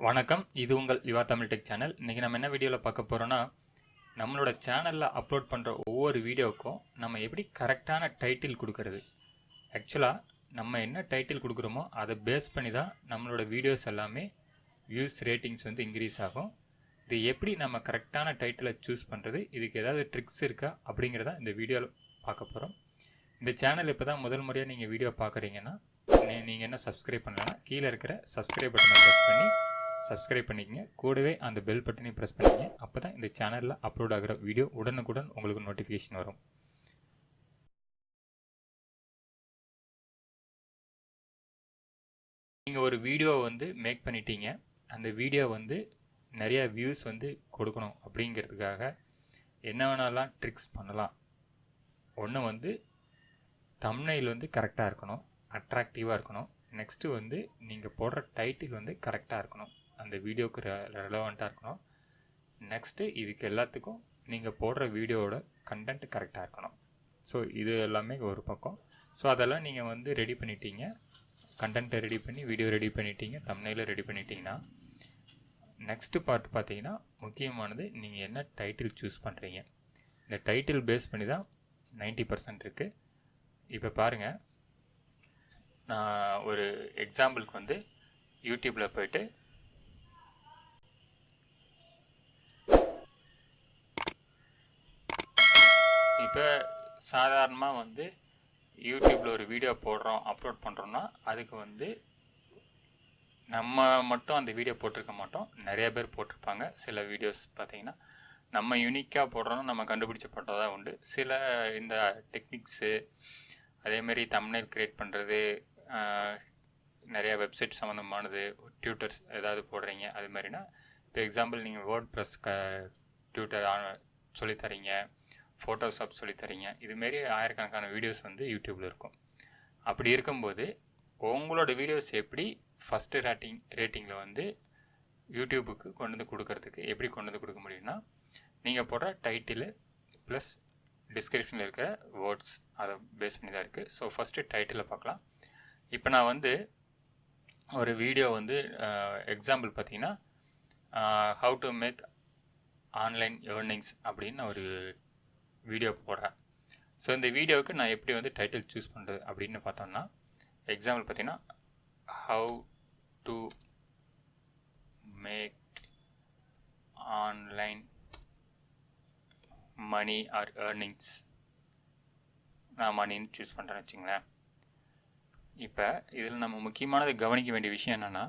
வணக்கம், இது உங்கள் YuvaTamiltech சேனல். இன்றைக்கி நம்ம என்ன வீடியோவில் பார்க்க போகிறோன்னா, நம்மளோட சேனலில் அப்லோட் பண்ணுற ஒவ்வொரு வீடியோவுக்கும் நம்ம எப்படி கரெக்டான டைட்டில் கொடுக்கறது. ஆக்சுவலாக நம்ம என்ன டைட்டில் கொடுக்குறோமோ அதை பேஸ் பண்ணி தான் நம்மளோட வீடியோஸ் எல்லாமே வியூஸ் ரேட்டிங்ஸ் வந்து இன்க்ரீஸ் ஆகும். இது எப்படி நம்ம கரெக்டான டைட்டிலை சூஸ் பண்ணுறது, இதுக்கு ஏதாவது ட்ரிக்ஸ் இருக்கா அப்படிங்கிறத இந்த வீடியோவில் பார்க்க போகிறோம். இந்த சேனல் இப்போ தான் முதல் முறையாக நீங்கள் வீடியோ பார்க்குறீங்கன்னா, நீங்கள் என்ன சப்ஸ்கிரைப் பண்ணலன்னா கீழே இருக்கிற சப்ஸ்கிரைப் பட்டனை ப்ரெஸ் பண்ணி சப்ஸ்கிரைப் பண்ணிக்கங்க. கூடவே அந்த பெல் பட்டனையும் ப்ரெஸ் பண்ணிக்கங்க. அப்போ தான் இந்த சேனலில் அப்லோட் ஆகிற வீடியோ உடனுக்குடன் உங்களுக்கு நோட்டிஃபிகேஷன் வரும். நீங்கள் ஒரு வீடியோ வந்து மேக் பண்ணிட்டீங்க, அந்த வீடியோ வந்து நிறையா வியூஸ் வந்து கொடுக்கணும் அப்படிங்கிறதுக்காக என்ன வேணாலாம் ட்ரிக்ஸ் பண்ணலாம். ஒன்று வந்து தம்ப்நெயில் வந்து கரெக்டாக இருக்கணும், அட்ராக்டிவாக இருக்கணும். நெக்ஸ்ட்டு வந்து நீங்கள் போடுற டைட்டில் வந்து கரெக்டாக இருக்கணும், அந்த வீடியோவுக்கு ரெலவெண்ட்டாக இருக்கணும். நெக்ஸ்ட்டு இதுக்கு எல்லாத்துக்கும் நீங்கள் போடுற வீடியோவோட கண்டென்ட் கரெக்டாக இருக்கணும். ஸோ இது எல்லாமே ஒரு பக்கம். ஸோ அதெல்லாம் நீங்கள் வந்து ரெடி பண்ணிட்டீங்க, கண்டென்ட்டை ரெடி பண்ணி வீடியோ ரெடி பண்ணிட்டீங்க, தம்ப்நெயிலை ரெடி பண்ணிட்டீங்கன்னா, நெக்ஸ்ட்டு பார்ட் பார்த்தீங்கன்னா முக்கியமானது நீங்கள் என்ன டைட்டில் சூஸ் பண்ணுறீங்க. இந்த டைட்டில் பேஸ் பண்ணி தான் 90% இருக்குது. இப்போ பாருங்கள், நான் ஒரு எக்ஸாம்பிளுக்கு வந்து யூடியூப்பில் போய்ட்டு இப்போ சாதாரணமாக வந்து யூடியூப்பில் ஒரு வீடியோ போடுறோம், அப்லோட் பண்ணுறோன்னா அதுக்கு வந்து நம்ம மட்டும் அந்த வீடியோ போட்டிருக்க மாட்டோம், நிறைய பேர் போட்டிருப்பாங்க. சில வீடியோஸ் பார்த்திங்கன்னா நம்ம யூனிக்காக போடுறோன்னா நம்ம கண்டுபிடிச்ச போட்டதாக உண்டு. சில இந்த டெக்னிக்ஸு, அதேமாரி தம்ப்நெயில் க்ரியேட் பண்ணுறது, நிறையா வெப்சைட் சம்மந்தமானது, டியூட்டர்ஸ் ஏதாவது போடுறீங்க அது மாதிரினா, இப்போ எக்ஸாம்பிள் நீங்கள் வேர்ட்ப்ரெஸ் டியூட்டர் சொல்லித்தரீங்க, ஃபோட்டோஷாப் சொல்லித்தரீங்க, இதுமாரி ஆயிரக்கணக்கான வீடியோஸ் வந்து யூடியூப்பில் இருக்கும். அப்படி இருக்கும்போது உங்களோட வீடியோஸ் எப்படி ஃபஸ்ட்டு ரேட்டிங்கில் வந்து யூடியூபுக்கு கொண்டு வந்து கொடுக்கறதுக்கு எப்படி கொண்டு வந்து கொடுக்க முடியும்னா, நீங்கள் போடுற டைட்டிலு ப்ளஸ் டிஸ்கிரிப்ஷனில் இருக்கிற வேர்ட்ஸ் அதை பேஸ் பண்ணி தான் இருக்குது. ஸோ ஃபஸ்ட்டு டைட்டிலை பார்க்கலாம். இப்போ நான் வந்து ஒரு வீடியோ வந்து எக்ஸாம்பிள் பார்த்தீங்கன்னா, how to make online earnings அப்படின்னு ஒரு வீடியோ போடுறேன். ஸோ இந்த வீடியோவுக்கு நான் எப்படி வந்து டைட்டில் சூஸ் பண்ணுறது அப்படின்னு பார்த்தோம்னா, எக்ஸாம்பிள் பார்த்தீங்கன்னா, how to make online money or earnings, நான் மணின்னு சூஸ் பண்ணுறேன்னு வச்சுங்களேன். இப்போ இதில் நம்ம முக்கியமானது கவனிக்க வேண்டிய விஷயம் என்னென்னா,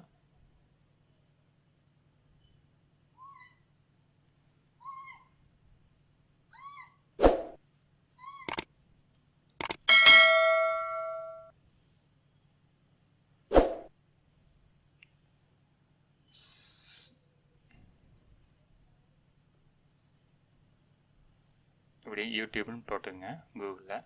இப்படி யூடியூப்னு போட்டுங்க கூகுளில்.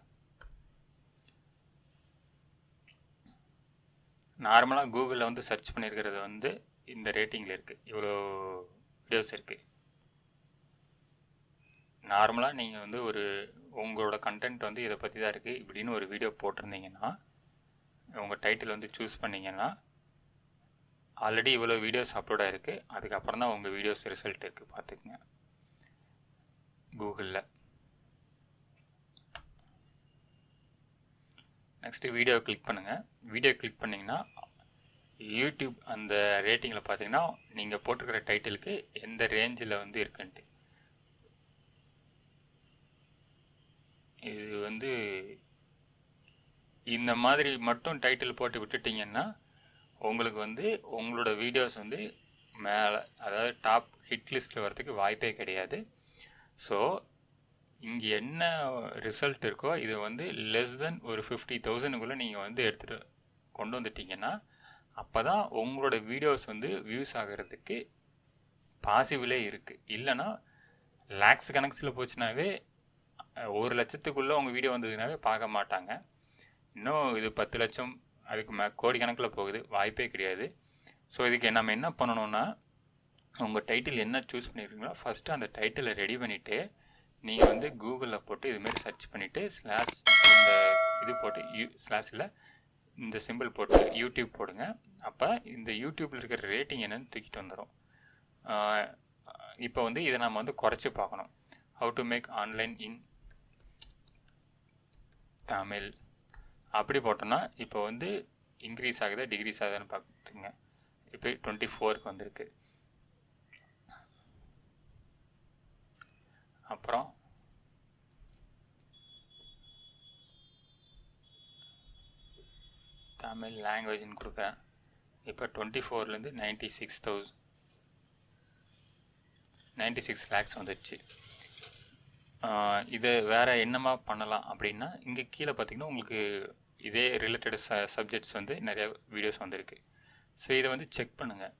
நார்மலாக கூகுளில் வந்து சர்ச் பண்ணியிருக்கிறது வந்து இந்த ரேட்டிங்கில் இருக்குது, இவ்வளோ வீடியோஸ் இருக்குது. நார்மலாக நீங்கள் வந்து ஒரு உங்களோட கண்டென்ட் வந்து இதை பற்றி தான் இருக்குது இப்படின்னு ஒரு வீடியோ போட்டிருந்தீங்கன்னா, உங்கள் டைட்டில் வந்து சூஸ் பண்ணிங்கன்னா, ஆல்ரெடி இவ்வளோ வீடியோஸ் அப்லோட் ஆகிருக்கு, அதுக்கப்புறம் தான் உங்கள் வீடியோஸ் ரிசல்ட் இருக்குது பார்த்துக்குங்க கூகுளில். நெக்ஸ்ட்டு வீடியோ கிளிக் பண்ணுங்கள். வீடியோ கிளிக் பண்ணிங்கன்னா யூடியூப் அந்த ரேட்டிங்கில் பார்த்தீங்கன்னா நீங்கள் போட்டிருக்கிற டைட்டிலுக்கு எந்த ரேஞ்சில் வந்து இருக்குன்ட்டு. இது வந்து இந்த மாதிரி மட்டும் டைட்டில் போட்டு விட்டுட்டிங்கன்னா உங்களுக்கு வந்து உங்களோட வீடியோஸ் வந்து மேலே, அதாவது டாப் ஹிட் லிஸ்ட்டில் வரதுக்கு வாய்ப்பே கிடையாது. ஸோ இங்கே என்ன ரிசல்ட் இருக்கோ இது வந்து லெஸ் தென் ஒரு 50,000க்குள்ளே நீங்கள் வந்து எடுத்துகிட்டு கொண்டு வந்துட்டிங்கன்னா, அப்போ தான் உங்களோட வீடியோஸ் வந்து வியூஸ் ஆகிறதுக்கு பாசிபிளே இருக்குது. இல்லைனா லேக்ஸ் கணக்கில் போச்சுனாவே, 1,00,000க்குள்ளே உங்கள் வீடியோ வந்ததுனாவே பார்க்க மாட்டாங்க. இன்னும் இது 10 லட்சம் அதுக்கு கோடி கணக்கில் போகுது, வாய்ப்பே கிடையாது. ஸோ இதுக்கு நம்ம என்ன பண்ணணும்னா, உங்கள் டைட்டில் என்ன சூஸ் பண்ணியிருக்கீங்களோ ஃபஸ்ட்டு அந்த டைட்டிலை ரெடி பண்ணிவிட்டு நீங்கள் வந்து கூகுளில் போட்டு இதுமாரி சர்ச் பண்ணிவிட்டு ஸ்லாஷ் இந்த இது போட்டு ஸ்லாஷில் இந்த சிம்பிள் போட்டு யூடியூப் போடுங்க. அப்போ இந்த யூடியூப்பில் இருக்கிற ரேட்டிங் என்னன்னு தூக்கிட்டு வந்துடும். இப்போ வந்து இதை நம்ம வந்து குறைச்சி பார்க்கணும். How to make online in Tamil அப்படி போட்டோன்னா இப்போ வந்து இன்க்ரீஸ் ஆகுதா டிக்ரீஸ் ஆகுதான்னு பார்த்துங்க. இப்போ 24க்கு வந்திருக்கு. அப்புறம் தமிழ் லாங்குவேஜ்னு கொடுக்குறேன். இப்போ 24லேருந்து 96 லேக்ஸ் வந்துடுச்சு. இது வேறு என்னமா பண்ணலாம் அப்படின்னா, இங்கே கீழே பார்த்தீங்கன்னா உங்களுக்கு இதே ரிலேட்டட் சப்ஜெக்ட்ஸ் வந்து நிறைய வீடியோஸ் வந்திருக்கு. ஸோ இதை வந்து செக் பண்ணுங்கள்,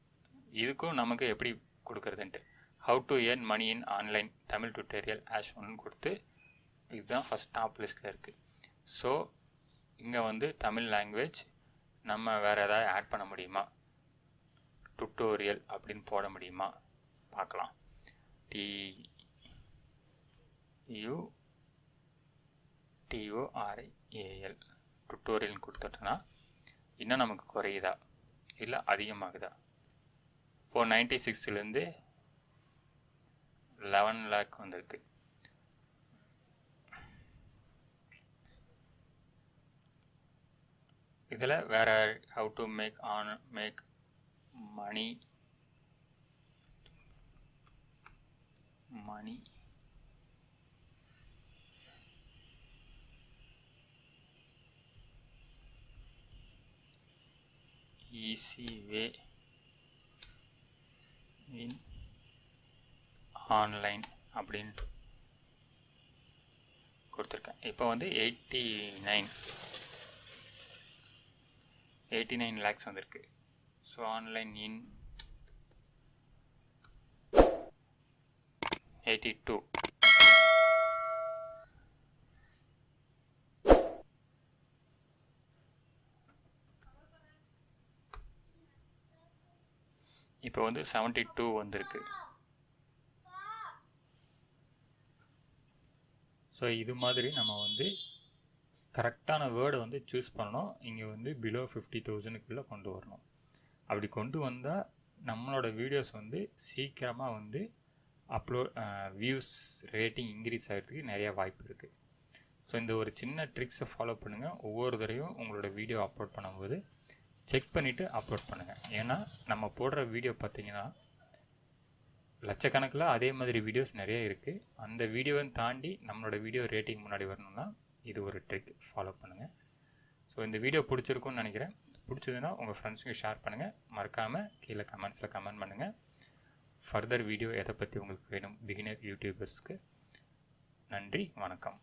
இதுக்கும் நமக்கு எப்படி கொடுக்குறதுன்ட்டு. How to earn money in online Tamil tutorial ஆஷ் ஒன்று கொடுத்து இதுதான் ஃபஸ்ட் டாப் லிஸ்ட்டில் இருக்குது. ஸோ இங்கே வந்து தமிழ் லாங்குவேஜ் நம்ம வேறு ஏதாவது ஆட் பண்ண முடியுமா, டுட்டோரியல் அப்படின்னு போட முடியுமா பார்க்கலாம். TUTORIAL டுட்டோரியல்னு கொடுத்துட்டோன்னா இன்னும் நமக்கு குறையுதா இல்லை அதிகமாகுதா? இப்போது 96லேருந்து 11 லேக் வந்திருக்கு. இதில் வேறு how to make money easy way in online அப்படின்னு கொடுத்துருக்கேன். இப்போ வந்து 89 லேக்ஸ் வந்திருக்கு. So online in 82. இப்போ வந்து 72 வந்திருக்கு. ஸோ இது மாதிரி நம்ம வந்து கரெக்டான வேர்டை வந்து சூஸ் பண்ணணும். இங்கே வந்து பிலோ 50,000க்குள்ளே கொண்டு வரணும். அப்படி கொண்டு வந்தால் நம்மளோட வீடியோஸ் வந்து சீக்கிரமாக வந்து வியூஸ் ரேட்டிங் இன்க்ரீஸ் ஆகிறதுக்கு நிறையா வாய்ப்பு இருக்குது. ஸோ இந்த ஒரு சின்ன ட்ரிக்ஸை ஃபாலோ பண்ணுங்கள். ஒவ்வொரு தடவையும் உங்களோட வீடியோ அப்லோட் பண்ணும்போது செக் பண்ணிவிட்டு அப்லோட் பண்ணுங்கள். ஏன்னா நம்ம போடுற வீடியோ பார்த்திங்கன்னா லட்சக்கணக்கில் அதே மாதிரி வீடியோஸ் நிறைய இருக்குது. அந்த வீடியோவை தாண்டி நம்மளோட வீடியோ ரேட்டிங் முன்னாடி வரணும்னா இது ஒரு ட்ரிக் ஃபாலோ பண்ணுங்கள். ஸோ இந்த வீடியோ பிடிச்சிருக்குன்னு நினைக்கிறேன். பிடிச்சதுன்னா உங்கள் ஃப்ரெண்ட்ஸுக்கு ஷேர் பண்ணுங்கள். மறக்காமல் கீழே கமெண்ட்ஸில் கமெண்ட் பண்ணுங்கள். ஃபர்தர் வீடியோ எதை பற்றி உங்களுக்கு வேணும் பிகினர் யூடியூபர்ஸ்க்கு. நன்றி, வணக்கம்.